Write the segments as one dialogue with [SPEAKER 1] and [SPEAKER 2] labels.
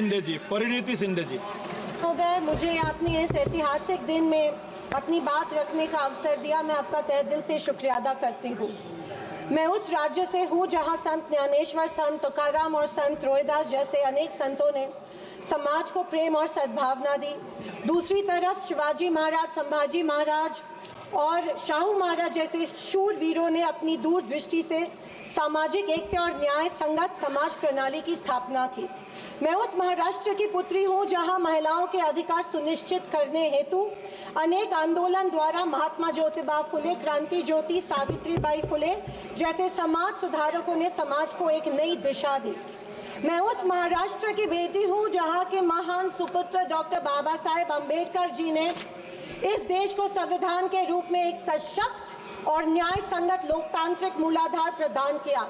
[SPEAKER 1] शिंदे जी, परिणीति शिंदे जी।
[SPEAKER 2] महोदय, मुझे आपने इस ऐतिहासिक दिन में अपनी बात रखने का अवसर दिया, मैं आपका तहे दिल से शुक्रिया अदा करती हूँ। मैं उस राज्य से हूँ जहाँ संत ज्ञानेश्वर, संत तुकाराम और संत रोहिदास जैसे अनेक संतों ने समाज को प्रेम और सद्भावना दी। दूसरी तरफ शिवाजी महाराज, संभाजी महाराज और शाहू महाराज जैसे शूरवीरों ने अपनी दूरदृष्टि से सामाजिक एकता और न्याय संगत समाज प्रणाली की स्थापना की। मैं उस महाराष्ट्र की पुत्री हूँ जहाँ महिलाओं के अधिकार सुनिश्चित करने हेतु अनेक आंदोलन द्वारा महात्मा ज्योतिबा फुले, क्रांति ज्योति सावित्रीबाई फुले जैसे समाज सुधारकों ने समाज को एक नई दिशा दी। मैं उस महाराष्ट्र की बेटी हूँ जहाँ के महान सुपुत्र डॉक्टर बाबा साहेब अम्बेडकर जी ने इस देश को संविधान के रूप में एक सशक्त और न्याय संगत लोकतांत्रिक मूलाधार प्रदान किया।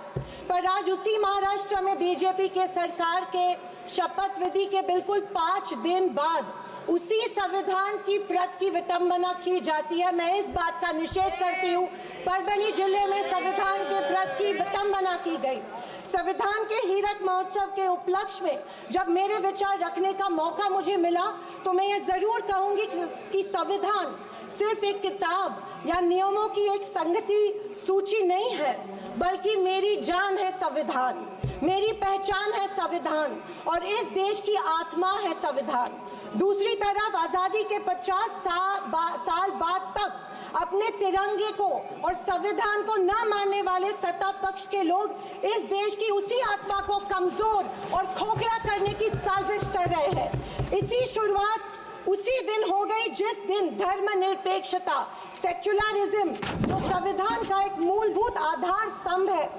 [SPEAKER 2] पर आज उसी महाराष्ट्र में बीजेपी के सरकार के शपथ विधि के बिल्कुल 5 दिन बाद उसी संविधान की प्रत की विटंबना की जाती है। मैं इस बात का निषेध करती हूँ। परभणी जिले में संविधान के प्रत की विटंबना की गई। संविधान के हीरक महोत्सव के उपलक्ष्य में जब मेरे विचार रखने का मौका मुझे मिला तो मैं ये जरूर कहूंगी कि संविधान सिर्फ एक किताब या नियमों की एक संगति सूची नहीं है, बल्कि मेरी जान है संविधान, मेरी पहचान है संविधान और इस देश की आत्मा है संविधान। दूसरी तरफ आज़ादी के 50 साल बाद तक अपने तिरंगे को और संविधान को न मानने वाले सत्ता पक्ष के लोग इस देश की उसी आत्मा को कमजोर और खोखला करने की साजिश कर रहे हैं। इसी शुरुआत उसी दिन हो गई जिस दिन धर्मनिरपेक्षता, सेक्युलरिज्म जो संविधान का एक मूलभूत आधार स्तंभ है,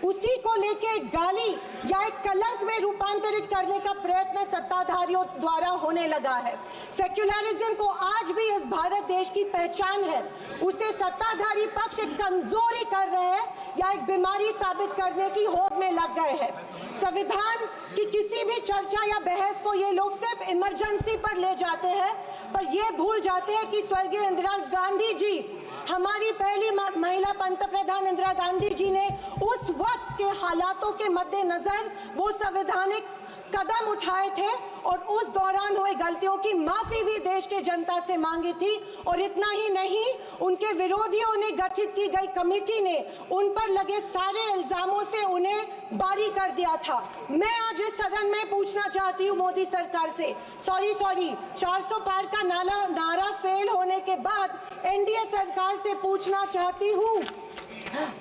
[SPEAKER 2] उसी को लेके एक गाली या एक कलंक में रूपांतरित करने का प्रयत्न सत्ताधारियों द्वारा होने लगा है। सेक्युलरिज्म को आज भी इस भारत देश की पहचान है, उसे सत्ताधारी पक्ष एक कमजोरी कर रहे हैं या एक बीमारी साबित करने की होड़ में लग गए हैं। संविधान की किसी भी चर्चा या बहस को ये लोग सिर्फ इमरजेंसी पर ले जाते हैं, पर ये भूल जाते हैं कि स्वर्गीय इंदिरा गांधी जी, हमारी पहली महिला पंतप्रधान इंदिरा गांधी जी ने उस वक्त के हालातों के मद्देनजर वो संवैधानिक कदम उठाए थे और उस दौरान हुए गलतियों की माफी भी देश के जनता से मांगी थी। और इतना ही नहीं, उनके विरोधियों ने गठित की गई कमेटी ने उन पर लगे सारे इल्जामों से उन्हें बारी कर दिया था। मैं आज इस सदन में पूछना चाहती हूँ मोदी सरकार से, सॉरी 400 पार का नारा फेल होने के बाद एनडीए सरकार से पूछना चाहती हूँ,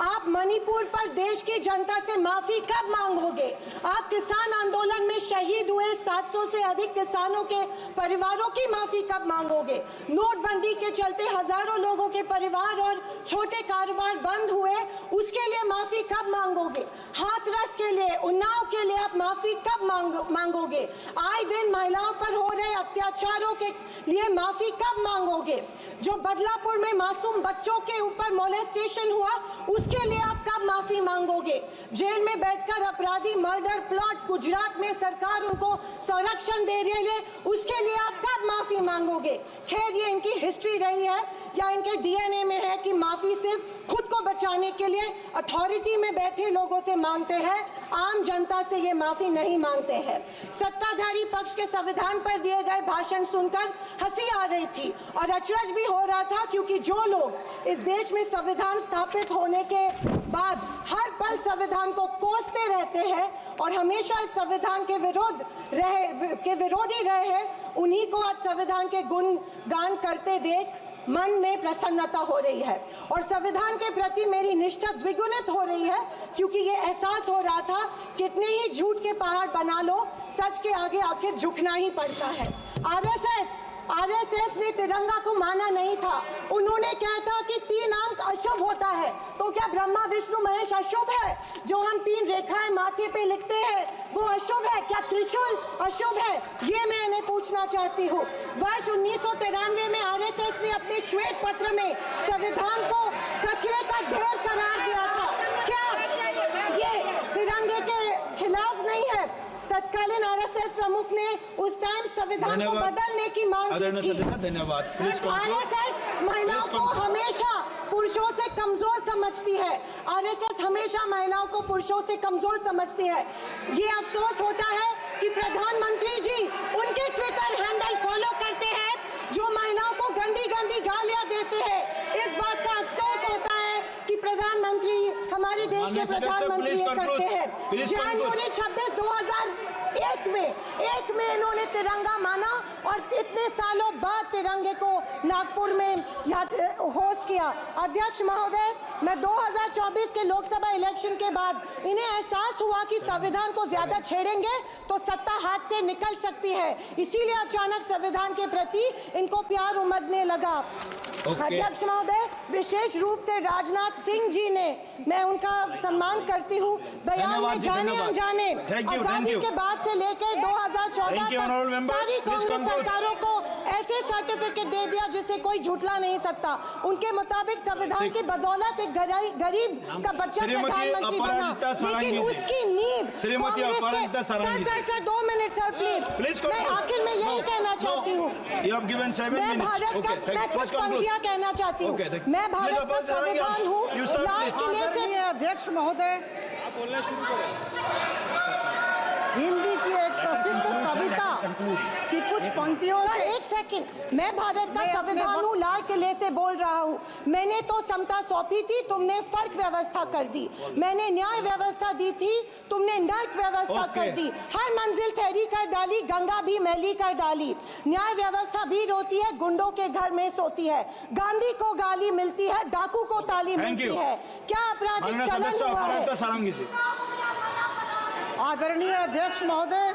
[SPEAKER 2] आप मणिपुर पर देश की जनता से माफी कब मांगोगे? आप किसान आंदोलन में शहीद हुए 700 से अधिक किसानों के परिवारों की माफी कब मांगोगे? नोटबंदी के चलते हजारों लोगों के परिवार और छोटे कारोबार बंद हुए, उसके लिए माफी कब मांगोगे? हाथरस के लिए, उन्नाव के लिए आप माफी कब मांगोगे? आए दिन महिलाओं पर हो रहे अत्याचारों के लिए माफी कब मांगोगे? जो बदलापुर में मासूम बच्चों के ऊपर मोलेस्टेशन हुआ, उसके लिए आप कब माफी मांगोगे? जेल में बैठकर अपराधी मर्डर प्लॉट्स गुजरात में सरकार उनको संरक्षण दे रही है, उसके लिए आप कब माफी मांगोगे? खैर, ये इनकी हिस्ट्री रही है या इनके डीएनए में है कि माफी सिर्फ खुद को बचाने के लिए अथॉरिटी में बैठे लोगों से मांगते हैं, आम जनता से ये माफी नहीं मांगते हैं। सत्ताधारी पक्ष के संविधान पर दिए गए भाषण सुनकर हंसी आ रही थी और अचरज भी हो रहा था, क्योंकि जो लोग इस देश में संविधान स्थापित होने के बाद हर पल संविधान को कोसते रहते हैं और हमेशा इस संविधान के विरोधी रहे हैं, उन्हीं को आज संविधान के गुणगान करते देख मन में प्रसन्नता हो रही है और संविधान के प्रति मेरी निष्ठा द्विगुणित हो रही है, क्योंकि ये एहसास हो रहा था कितने ही झूठ के पहाड़ बना लो, सच के आगे आखिर झुकना ही पड़ता है। आरएसएस ने तिरंगा को माना नहीं था। उन्होंने कहा था कि 3 अंक अशुभ होता है, तो क्या ब्रह्मा विष्णु महेश अशुभ है? जो हम 3 रेखाएं माथे पे लिखते हैं वो अशुभ है? क्या त्रिशूल अशुभ है? ये मैं इन्हें पूछना चाहती हूँ। वर्ष 1993 में आरएसएस ने अपने श्वेत पत्र में संविधान को कचरे का ढेर करार दिया था। क्या ये तिरंगे के खिलाफ नहीं है? तत्कालीन आरएसएस प्रमुख ने उस टाइम संविधान को बदलने की मांग की थी।
[SPEAKER 1] धन्यवाद।
[SPEAKER 2] आरएसएस महिलाओं को हमेशा पुरुषों से कमजोर समझती है। आरएसएस हमेशा महिलाओं को पुरुषों से कमजोर समझती है। ये अफसोस होता है कि प्रधानमंत्री जी उनके ट्विटर हैंडल फॉलो करते हैं जो महिलाओं को गंदी गंदी गालियां देते हैं। इस बात का अफसोस होता है कि प्रधानमंत्री हमारे देश के प्रधानमंत्री ये करते हैं। जनवरी 26, 2001 में इन्होंने तिरंगा माना और इतने सालों बाद तिरंगे को नागपुर में होस्ट किया। अध्यक्ष महोदय, मैं 2024 के लोकसभा इलेक्शन के बाद इन्हें एहसास हुआ कि संविधान को ज्यादा छेड़ेंगे तो सत्ता हाथ से निकल सकती है, इसीलिए अचानक संविधान के प्रति इनको प्यार उमड़ने लगा। अध्यक्ष महोदय, विशेष रूप से राजनाथ सिंह जी ने, मैं उनका सम्मान करती हूँ, बयान में जाने अनजाने आजादी के बाद से लेकर 2014 तक सारी कांग्रेस सरकारों को ऐसे सर्टिफिकेट दे दिया जिसे कोई झूठला नहीं सकता। उनके मुताबिक संविधान की बदौलत एक गरीब का बच्चा प्रधानमंत्री बना, लेकिन उसकी नींव सर 2 मिनट सर प्लीज। मैं आखिर में यही कहना चाहती हूँ, मैं भारत का, मैं कुछ पंक्तियां कहना चाहती हूँ। मैं भारत का संविधान हूँ, लाल किले से।
[SPEAKER 1] अध्यक्ष महोदय, हिंदी की एक प्रसिद्ध कविता की कुछ पंक्तियों से।
[SPEAKER 2] एक सेकंड, मैं भारत का संविधान हूँ, लाल किले से बोल रहा हूँ। मैंने तो समता सौंपी थी, तुमने फर्क व्यवस्था कर दी। मैंने न्याय व्यवस्था दी थी, तुमने नर्क व्यवस्था कर दी। हर मंजिल ठहरी कर डाली, गंगा भी मैली कर डाली। न्याय व्यवस्था भी रोती है, गुंडों के घर में सोती है। गांधी को गाली मिलती है, डाकू को ताली मिलती है। क्या आपराधिक चलन हुआ है?
[SPEAKER 1] आदरणीय अध्यक्ष महोदय,